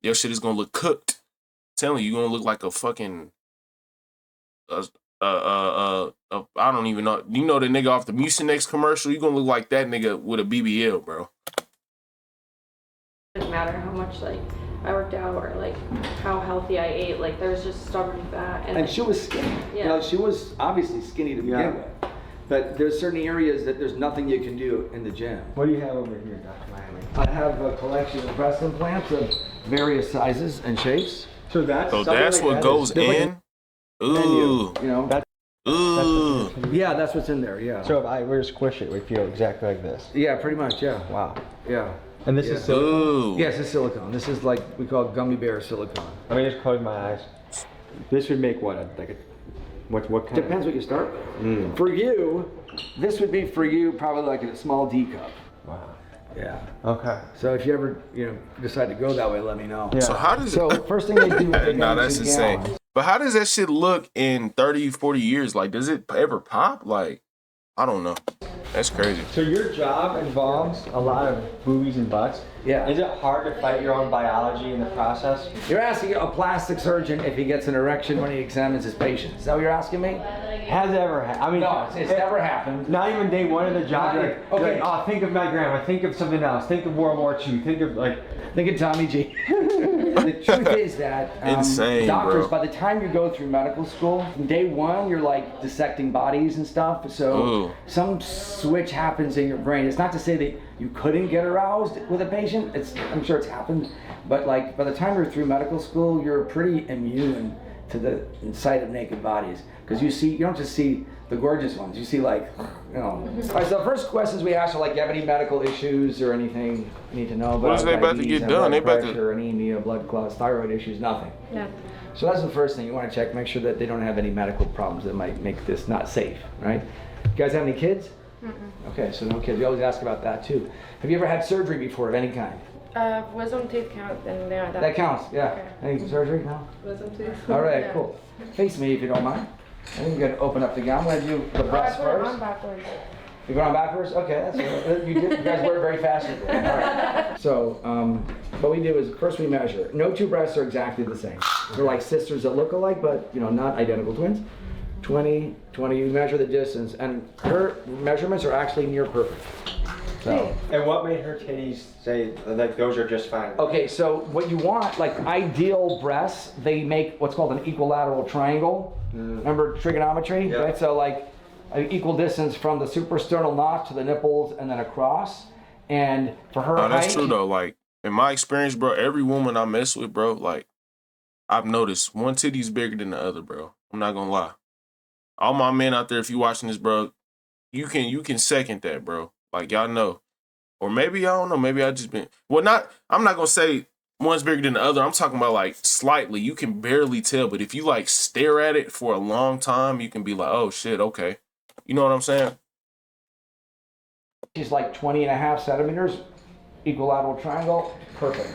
Your shit is going to look cooked. I'm telling you, you're going to look like a fucking, I don't even know. You know the nigga off the Mucinex commercial? You're going to look like that nigga with a BBL, bro. It doesn't matter how much like I worked out or like how healthy I ate. Like there's just stubborn fat. And she was skinny. Yeah. You know, she was obviously skinny to begin with. But there's certain areas that there's nothing you can do in the gym. What do you have over here, Dr. Miami? I have a collection of breast implants of various sizes and shapes. So that's like what goes in? Ooh. You know? Ooh. Yeah, that's what's in there, yeah. So if I were to squish it, we feel exactly like this? Yeah, pretty much, yeah. Wow. Yeah. And this is silicone? Yes, it's silicone. This is like, we call it gummy bear silicone. Let me just close my eyes. This would make what? What kind? Depends what you start with. For you, this would be for you probably like in a small D cup. Wow. Yeah. Okay. So if you ever, decide to go that way, let me know. Yeah. So how does first thing they do nah, that's insane. But how does that shit look in 30, 40 years? Like, does it ever pop? Like, I don't know. That's crazy. So your job involves a lot of boobies and butts. Yeah. Is it hard to fight your own biology in the process? You're asking a plastic surgeon if he gets an erection when he examines his patients. Is that what you're asking me? Has it ever happened? I mean, no, it's never happened. Not even day one of the job. You're like, oh, think of my grandma. Think of something else. Think of World War II. Think of Tommy G. The truth is that insane, doctors, bro. by the time you go through medical school, from day one, you're like dissecting bodies and stuff. So some switch happens in your brain. It's not to say that you couldn't get aroused with a patient. I'm sure it's happened. But like by the time you're through medical school, you're pretty immune to the sight of naked bodies. Because you don't just see the gorgeous ones. You see All right, so the first questions we ask are like, do you have any medical issues or anything you need to know about? What is they about to get done? They about to anemia, blood clots, thyroid issues, nothing. Yeah. So that's the first thing you want to check. Make sure that they don't have any medical problems that might make this not safe, right? You guys have any kids? Okay, so no kids. We always ask about that too. Have you ever had surgery before of any kind? Wisdom teeth count, then yeah. That counts, yeah. Okay. Any surgery? No? Wisdom teeth. All right, Yeah. cool. Face me if you don't mind. I think we're gonna open up the gown. I'm gonna do the breast I put it first. on backwards. You going on backwards? Okay, that's good. You guys work very fast. All right. So, what we do is first we measure. No two breasts are exactly the same. They're like sisters that look alike, but not identical twins. 20, you measure the distance, and her measurements are actually near perfect. So. And what made her titties say like those are just fine? Okay, so what you want, like ideal breasts, they make what's called an equilateral triangle. Remember trigonometry, right? So like an equal distance from the suprasternal notch to the nipples and then across. And for her height, that's true though. Like in my experience, bro, every woman I mess with, bro, like I've noticed one titty's bigger than the other, bro. I'm not gonna lie. All my men out there, if you watching this, bro, you can second that, bro. Like y'all know. Or maybe I don't know, maybe I just been I'm not gonna say one's bigger than the other. I'm talking about like slightly. You can barely tell, but if you like stare at it for a long time, you can be like, oh shit, okay. You know what I'm saying? she's like 20.5 centimeters, equilateral triangle, perfect.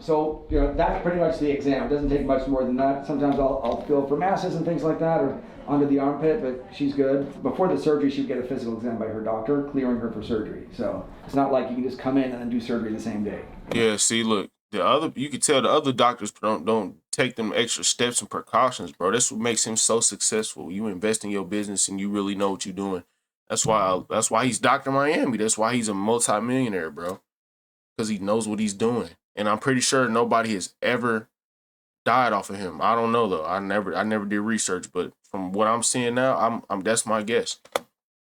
So that's pretty much the exam. It doesn't take much more than that. Sometimes I'll feel for masses and things like that, or under the armpit, but she's good. Before the surgery, she'd get a physical exam by her doctor, clearing her for surgery. So it's not like you can just come in and then do surgery the same day. Yeah, see, look, you can tell the other doctors don't take them extra steps and precautions, bro. That's what makes him so successful. You invest in your business and you really know what you're doing. That's why he's Dr. Miami. That's why he's a multimillionaire, bro. Because he knows what he's doing. And I'm pretty sure nobody has ever died off of him. I don't know though. I never did research, but from what I'm seeing now, I'm that's my guess.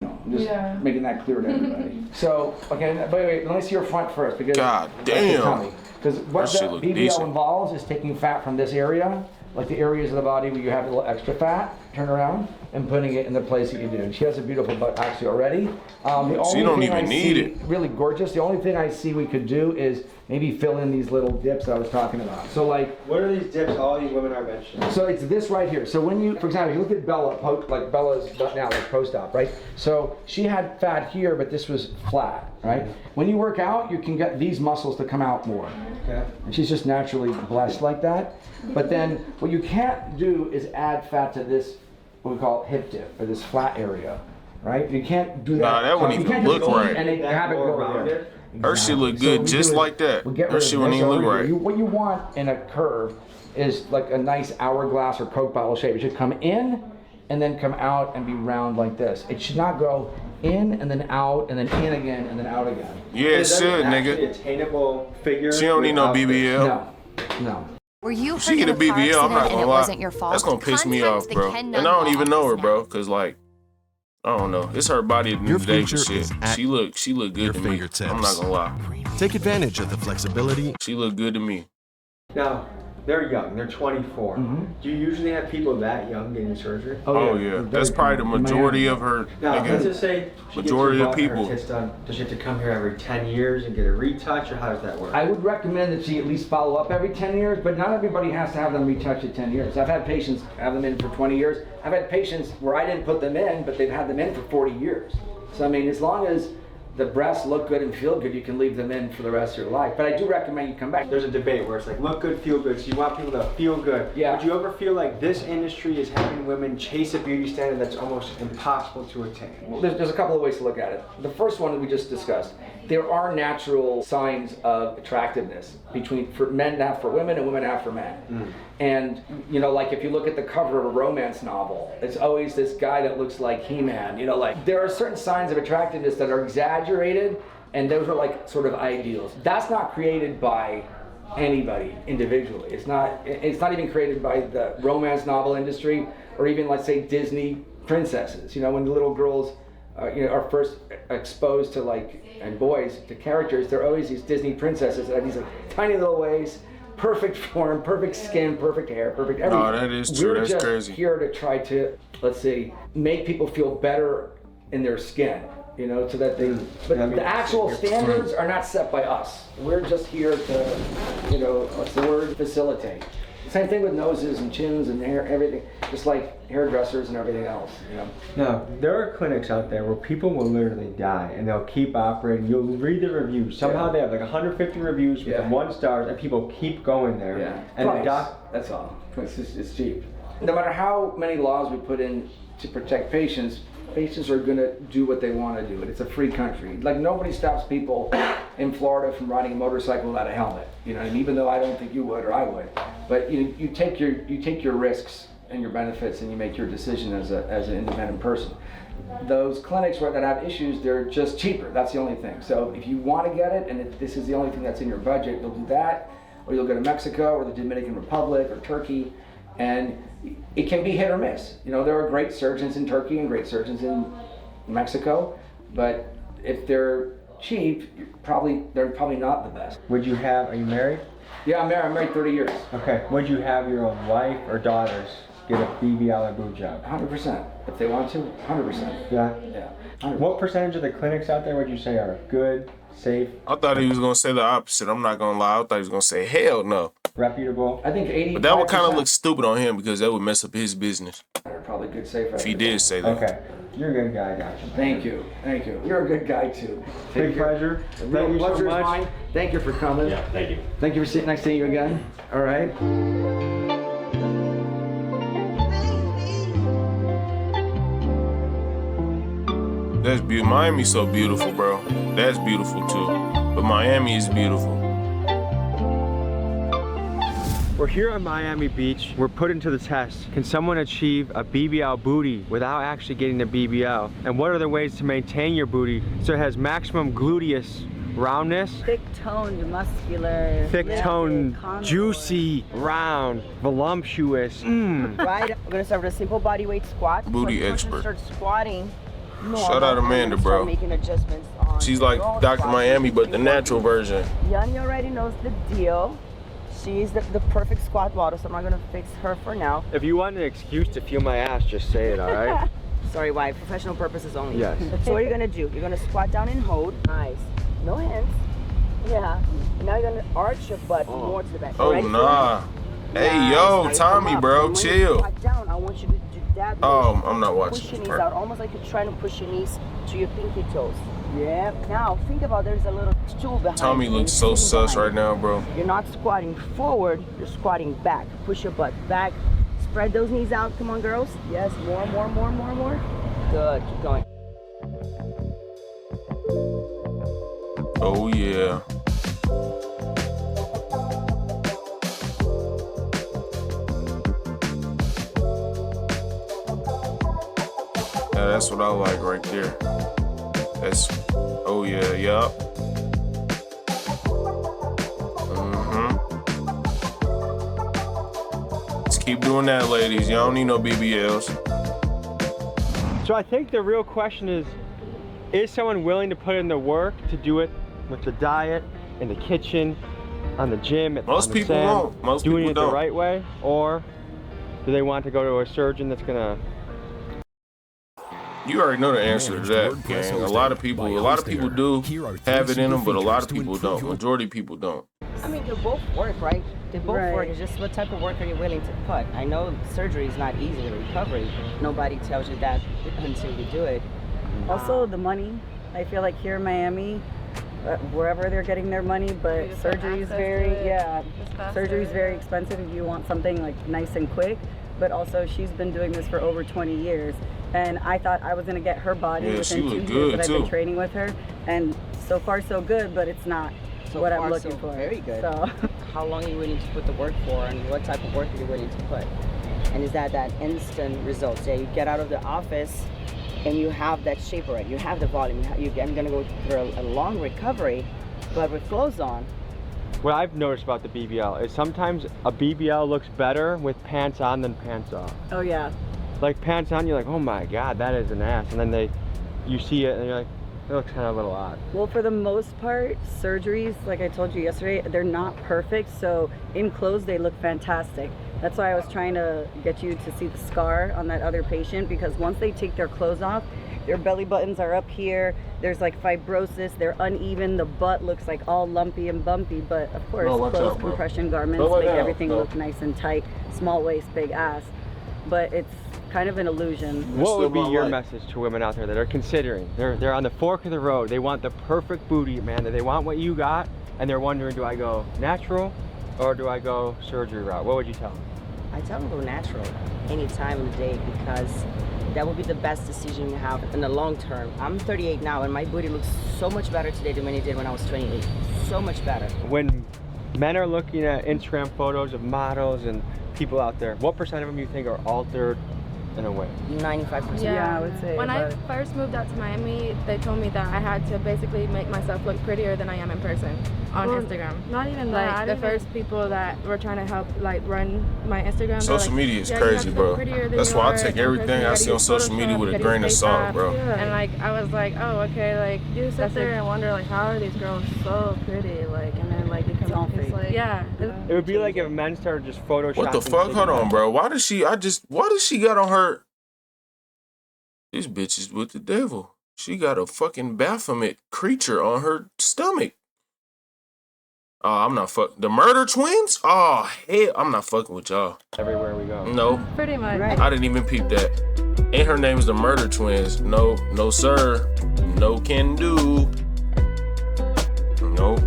I'm just making that clear to everybody. So, okay, wait, let me see your front first, because God damn. Because what the BBL involves is taking fat from this area, like the areas of the body where you have a little extra fat, turn around, and putting it in the place that you do. She has a beautiful butt actually already. The only She don't thing even I need see it. Really gorgeous. The only thing I see we could do is maybe fill in these little dips I was talking about. So like, what are these dips all you women are mentioning? so it's this right here. So when you, for example, you look at Bella, like Bella's butt now, like post-op, right? So she had fat here, but this was flat, right? When you work out, you can get these muscles to come out more. Okay. And she's just naturally blessed like that. But then what you can't do is add fat to this, what we call hip dip, or this flat area, right? You can't do that. Nah, that wouldn't You even can't just look eat right. And have it go there. Her shit look good just like that. Her shit wouldn't even look right. What you want in a curve is like a nice hourglass or Coke bottle shape. It should come in and then come out and be round like this. It should not go in and then out and then in again and then out again. Yeah, it should, nigga. Attainable figure. She don't need no BBL. No. Were you If she get a BBL, I'm not gonna lie. That's gonna piss me off, bro. And I don't even know her, bro, cause like, I don't know. It's her body at the Your new day for future shit. is She look good to me. fingertips. I'm not gonna lie. Take advantage of the flexibility. She look good to me. Now, they're young. They're 24. Do you usually have people that young getting surgery? Oh yeah, that's probably the majority of her. Now, nigga, let's just say she majority gets of her people. butt and her tits done. Does she have to come here every 10 years and get a retouch, or how does that work? I would recommend that she at least follow up every 10 years, but not everybody has to have them retouched at 10 years. I've had patients have them in for 20 years. I've had patients where I didn't put them in, but they've had them in for 40 years. So I mean, as long as the breasts look good and feel good, you can leave them in for the rest of your life. But I do recommend you come back. There's a debate where it's like, look good, feel good. So you want people to feel good. Yeah. Would you ever feel like this industry is having women chase a beauty standard that's almost impossible to attain? Well, there's a couple of ways to look at it. The first one that we just discussed. There are natural signs of attractiveness for men to have for women and women to have for men. And you know, like if you look at the cover of a romance novel, it's always this guy that looks like He-Man. You know, like there are certain signs of attractiveness that are exaggerated, and those are like sort of ideals. That's not created by anybody individually. It's not even created by the romance novel industry or even, let's say, Disney princesses. You know, when the little girls are first exposed to and boys to characters, they're always these Disney princesses that have these like tiny little waist, perfect form, perfect skin, perfect hair, perfect everything. No, that is true. That's crazy. We're just here to try to, let's say, make people feel better in their skin, you know, so that they, but the actual standards are not set by us. We're just here to, you know, what's the word, facilitate. Same thing with noses and chins and hair, everything, just like hairdressers and everything else, you know. Now, there are clinics out there where people will literally die and they'll keep operating. You'll read the reviews. Somehow they have like 150 reviews with 1 stars and people keep going there. Yeah. And Price, that's all. It's cheap. No matter how many laws we put in to protect patients, patients are going to do what they want to do. It's a free country. Like nobody stops people in Florida from riding a motorcycle without a helmet. You know, and even though I don't think you would or I would, but you take your risks and your benefits and you make your decision as an independent person. Those clinics that have issues, they're just cheaper. That's the only thing. So if you want to get it and if this is the only thing that's in your budget, you'll do that, or you'll go to Mexico or the Dominican Republic or Turkey, and it can be hit or miss. You know, there are great surgeons in Turkey and great surgeons in Mexico, but if they're cheap, they're probably not the best. are you married? Yeah, I'm married. I'm married 30 years. Okay. Would you have your own wife or daughters get a BBL or boob job? 100%. If they want to, 100%. Yeah? Yeah. 100%. What percentage of the clinics out there would you say are good, safe? I thought he was gonna say the opposite. I'm not gonna lie. I thought he was gonna say hell no. Reputable? I think 80%. But that would kind of look stupid on him because that would mess up his business. They're probably good, safe. If he did say that. Okay. You're a good guy, gotcha. Thank you. You're a good guy too. Big pleasure. Thank you so much. Mine. Thank you for coming. Yeah, thank you. Thank you for sitting next to you again. All right. That's beautiful. Miami's so beautiful, bro. That's beautiful too. But Miami is beautiful. We're here on Miami Beach. We're put into the test. Can someone achieve a BBL booty without actually getting the BBL? And what are the ways to maintain your booty so it has maximum gluteus roundness? Thick-toned, muscular. Thick-toned, juicy, round, voluptuous. Right. We're gonna start with a simple body weight squat. Booty So expert. start squatting. Shout out Amanda, bro. Making adjustments on She's like Dr. Miami, but the natural version. Yanni already knows the deal. She's the perfect squat model, so I'm not gonna fix her for now. If you want an excuse to feel my ass, just say it, all right? Sorry, why? Professional purposes only. Yes. So what are you gonna do? You're gonna squat down and hold. Nice. No hands. Yeah. And now you're gonna arch your butt more to the back. Oh, Ready? nah. Hey, yo, Nice. Tommy, Come up. bro, And when you chill. squat down, I want you to do that. Oh, motion. I'm not watching Push your this knees part. out, almost like you're trying to push your knees to your pinky toes. Yeah. Now think about there's a little stool behind Tommy you. looks so You're sitting sus behind right now, bro. it. You're not squatting forward, you're squatting back. Push your butt back. Spread those knees out. Come on, girls. Yes, more. Good. Keep going. Oh, yeah. Yeah, that's what I like right there. That's, oh yeah, yup. Let's keep doing that, ladies. Y'all don't need no BBLs. So I think the real question is someone willing to put in the work to do it with the diet, in the kitchen, on the gym, Most on the people sand, won't. Most doing people it don't. the right way, or do they want to go to a surgeon that's gonna? You already know the answer to that, gang. A lot of people do have it in them, but a lot of people don't. Majority of people don't. I mean, they both work, right? They both work. It's just what type of work are you willing to put? I know surgery is not easy, the recovery. Nobody tells you that until you do it. Also, the money. I feel like here in Miami, wherever they're getting their money, but surgery is surgery is very expensive if you want something like nice and quick. But also, she's been doing this for over 20 years, and I thought I was gonna get her body within 2 years that I've been training with her, and so far so good, but it's not what I'm looking for. Very good. So. How long are you willing to put the work for, and what type of work are you willing to put? And is that instant results? Yeah, you get out of the office and you have that shape already. You have the volume. I'm gonna go through a long recovery, but with clothes on. What I've noticed about the BBL is sometimes a BBL looks better with pants on than pants off. Oh yeah. Like pants on, you're like, oh my god, that is an ass, and then you see it and you're like, it looks kind of a little odd. Well, for the most part, surgeries, like I told you yesterday, they're not perfect. So in clothes, they look fantastic. That's why I was trying to get you to see the scar on that other patient, because once they take their clothes off, their belly buttons are up here. There's like fibrosis. They're uneven. The butt looks like all lumpy and bumpy. But of course, closed compression garments make everything look nice and tight. Small waist, big ass. But it's kind of an illusion. What would be your message to women out there that are considering? They're on the fork of the road. They want the perfect booty, man. They want what you got, and they're wondering, do I go natural or do I go surgery route? What would you tell them? I tell them go natural any time of the day, because that will be the best decision you have in the long term. I'm 38 now, and my booty looks so much better today than when it did when I was 28. So much better. When men are looking at Instagram photos of models and people out there, what % of them you think are altered in a way? 95%. Yeah, I would say. When I first moved out to Miami, they told me that I had to basically make myself look prettier than I am in person on Instagram. Not even Like that. the first people that were trying to help run my Instagram. Social media is crazy, bro. That's why I take everything I see on social media with a grain of salt, bro. And like I was like, oh, okay, like You sit there and wonder, like, how are these girls so pretty? Like, and then like it comes fake. like, It would be like if men started just photoshopping. What the fuck? Hold on, bro. Why does she got on her? This bitch is with the devil. She got a fucking Baphomet creature on her stomach. Oh, I'm not the murder twins? Oh, hell, I'm not fucking with y'all. Everywhere we go. No. pretty much. I didn't even peep that. And her name's the murder twins. No, no, sir. No can do. Nope.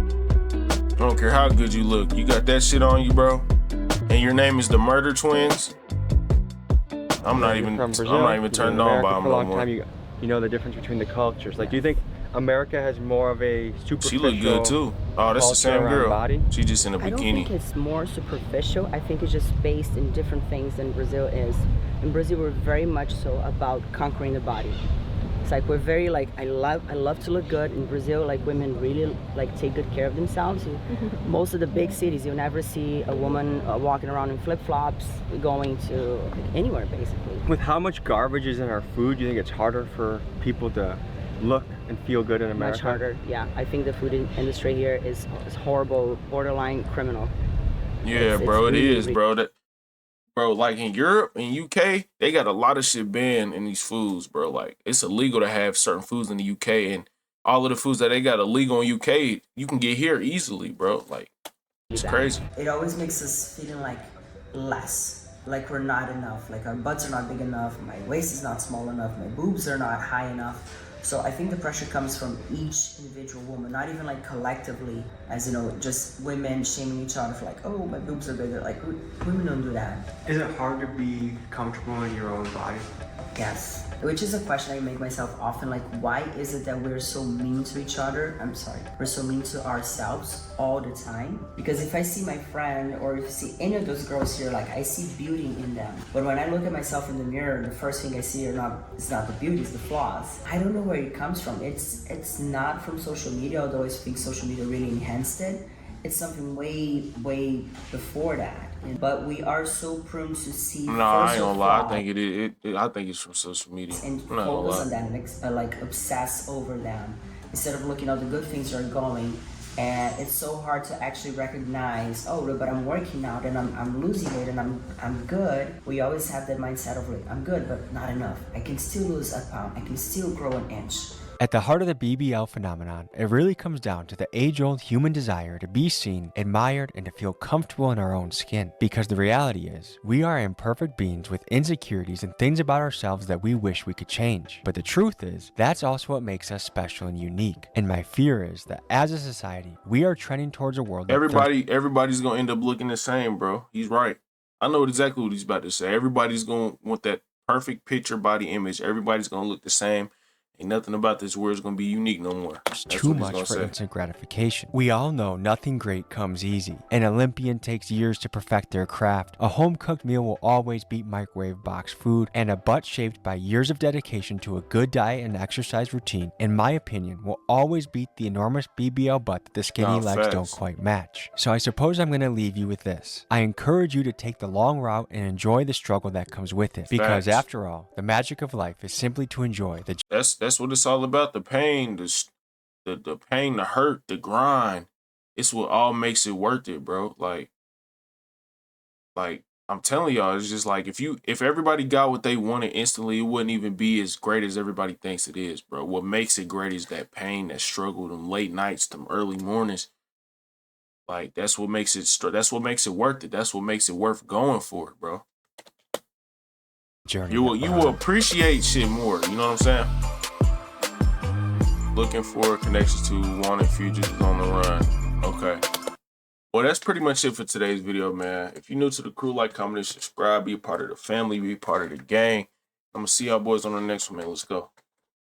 I don't care how good you look. You got that shit on you, bro. And your name is the murder twins. I'm not even turned on by them no more. You know the difference between the cultures. Like, do you think America has more of a superficial? She look good too. Oh, that's the same girl. Body? She just in a bikini. I don't think it's more superficial. I think it's just based in different things than Brazil is. In Brazil, we're very much so about conquering the body. It's like we're very like I love to look good. In Brazil, like women really like take good care of themselves. Most of the big cities, you'll never see a woman walking around in flip-flops going to like, anywhere basically. With how much garbage is in our food, do you think it's harder for people to look and feel good in America? Much harder, yeah. I think the food industry here is horrible, borderline criminal. Yeah, bro, it is, bro. Bro, like in Europe and UK, they got a lot of shit banned in these foods, bro. Like it's illegal to have certain foods in the UK, and all of the foods that they got illegal in UK, you can get here easily, bro. Like it's crazy. It always makes us feeling like less, like we're not enough, like our butts are not big enough, my waist is not small enough, my boobs are not high enough. So I think the pressure comes from each individual woman, not even like collectively, as you know, just women shaming each other for like, oh, my boobs are bigger. Like women don't do that. Is it hard to be comfortable in your own body? Yes, which is a question I make myself often, like why is it that we're so mean to each other? We're so mean to ourselves all the time. Because if I see my friend or if I see any of those girls here, like I see beauty in them. But when I look at myself in the mirror, the first thing I see is not the beauty, it's the flaws. I don't know where it comes from. It's not from social media, although I think social media really enhanced it. It's something way before that. But we are so prone to see. No, I ain't gonna lie. I think I think it's from social media. And focus on that and like obsess over them instead of looking at the good things that are going. And it's so hard to actually recognize, oh, but I'm working out and I'm losing weight and I'm good. We always have that mindset of like, I'm good, but not enough. I can still lose a pound. I can still grow an inch. At the heart of the BBL phenomenon, it really comes down to the age-old human desire to be seen, admired, and to feel comfortable in our own skin. Because the reality is, we are imperfect beings with insecurities and things about ourselves that we wish we could change. But the truth is, that's also what makes us special and unique. And my fear is that as a society, we are trending towards a world that everybody's gonna end up looking the same, bro. He's right. I know exactly what he's about to say. Everybody's gonna want that perfect picture body image. Everybody's gonna look the same. Ain't nothing about this world is going to be unique no more. It's too much for instant gratification. We all know nothing great comes easy. An Olympian takes years to perfect their craft. A home-cooked meal will always beat microwave box food. And a butt shaped by years of dedication to a good diet and exercise routine, in my opinion, will always beat the enormous BBL butt that the skinny legs don't quite match. So I suppose I'm going to leave you with this. I encourage you to take the long route and enjoy the struggle that comes with it. Because after all, the magic of life is simply to enjoy the That's what it's all about. The pain, the pain, the hurt, the grind. It's what all makes it worth it, bro. Like I'm telling y'all, it's just like if everybody got what they wanted instantly, it wouldn't even be as great as everybody thinks it is, bro. What makes it great is that pain, that struggle, them late nights, them early mornings. Like that's what makes it worth it. That's what makes it worth going for, bro. Journey. You will appreciate shit more. You know what I'm saying? Looking for connections to wanted fugitives on the run. Okay. Well, that's pretty much it for today's video, man. If you're new to the crew, like, comment, and subscribe. Be a part of the family. Be a part of the gang. I'm going to see y'all boys on the next one, man. Let's go.